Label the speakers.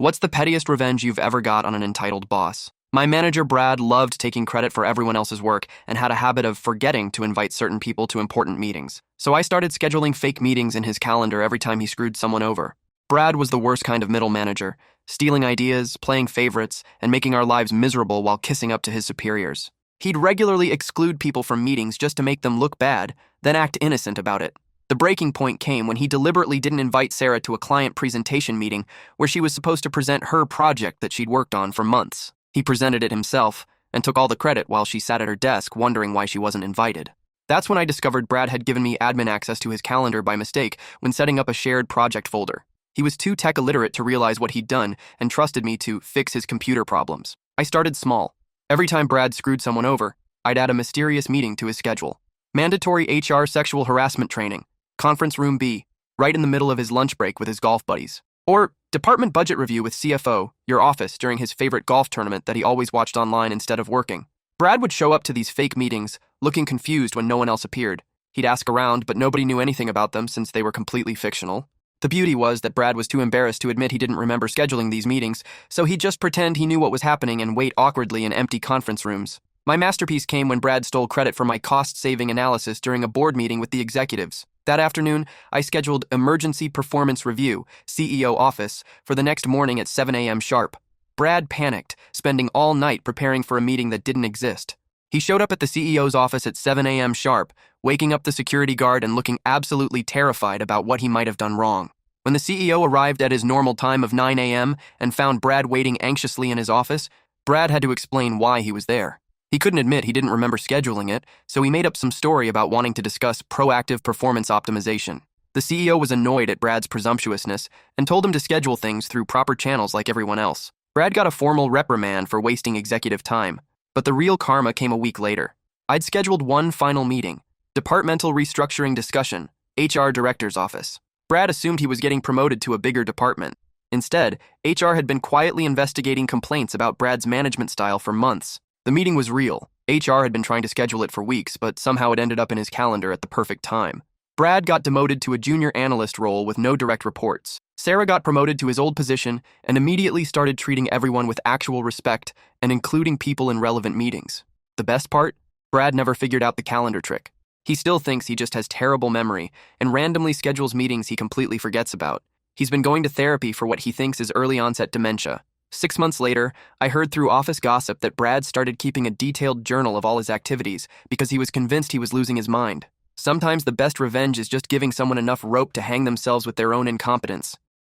Speaker 1: What's the pettiest revenge you've ever got on an entitled boss? My manager Brad loved taking credit for everyone else's work and had a habit of forgetting to invite certain people to important meetings. So I started scheduling fake meetings in his calendar every time he screwed someone over. Brad was the worst kind of middle manager, stealing ideas, playing favorites, and making our lives miserable while kissing up to his superiors. He'd regularly exclude people from meetings just to make them look bad, then act innocent about it. The breaking point came when he deliberately didn't invite Sarah to a client presentation meeting where she was supposed to present her project that she'd worked on for months. He presented it himself and took all the credit while she sat at her desk wondering why she wasn't invited. That's when I discovered Brad had given me admin access to his calendar by mistake when setting up a shared project folder. He was too tech illiterate to realize what he'd done and trusted me to fix his computer problems. I started small. Every time Brad screwed someone over, I'd add a mysterious meeting to his schedule. Mandatory HR sexual harassment training. Conference room B, right in the middle of his lunch break with his golf buddies. Or department budget review with CFO, your office, during his favorite golf tournament that he always watched online instead of working. Brad would show up to these fake meetings, looking confused when no one else appeared. He'd ask around, but nobody knew anything about them since they were completely fictional. The beauty was that Brad was too embarrassed to admit he didn't remember scheduling these meetings, so he'd just pretend he knew what was happening and wait awkwardly in empty conference rooms. My masterpiece came when Brad stole credit for my cost-saving analysis during a board meeting with the executives. That afternoon, I scheduled Emergency Performance Review, CEO office, for the next morning at 7 a.m. sharp. Brad panicked, spending all night preparing for a meeting that didn't exist. He showed up at the CEO's office at 7 a.m. sharp, waking up the security guard and looking absolutely terrified about what he might have done wrong. When the CEO arrived at his normal time of 9 a.m. and found Brad waiting anxiously in his office, Brad had to explain why he was there. He couldn't admit he didn't remember scheduling it, so he made up some story about wanting to discuss proactive performance optimization. The CEO was annoyed at Brad's presumptuousness and told him to schedule things through proper channels like everyone else. Brad got a formal reprimand for wasting executive time, but the real karma came a week later. I'd scheduled one final meeting, departmental restructuring discussion, HR director's office. Brad assumed he was getting promoted to a bigger department. Instead, HR had been quietly investigating complaints about Brad's management style for months. The meeting was real. HR had been trying to schedule it for weeks, but somehow it ended up in his calendar at the perfect time. Brad got demoted to a junior analyst role with no direct reports. Sarah got promoted to his old position and immediately started treating everyone with actual respect and including people in relevant meetings. The best part? Brad never figured out the calendar trick. He still thinks he just has terrible memory and randomly schedules meetings he completely forgets about. He's been going to therapy for what he thinks is early onset dementia. 6 months later, I heard through office gossip that Brad started keeping a detailed journal of all his activities because he was convinced he was losing his mind. Sometimes the best revenge is just giving someone enough rope to hang themselves with their own incompetence.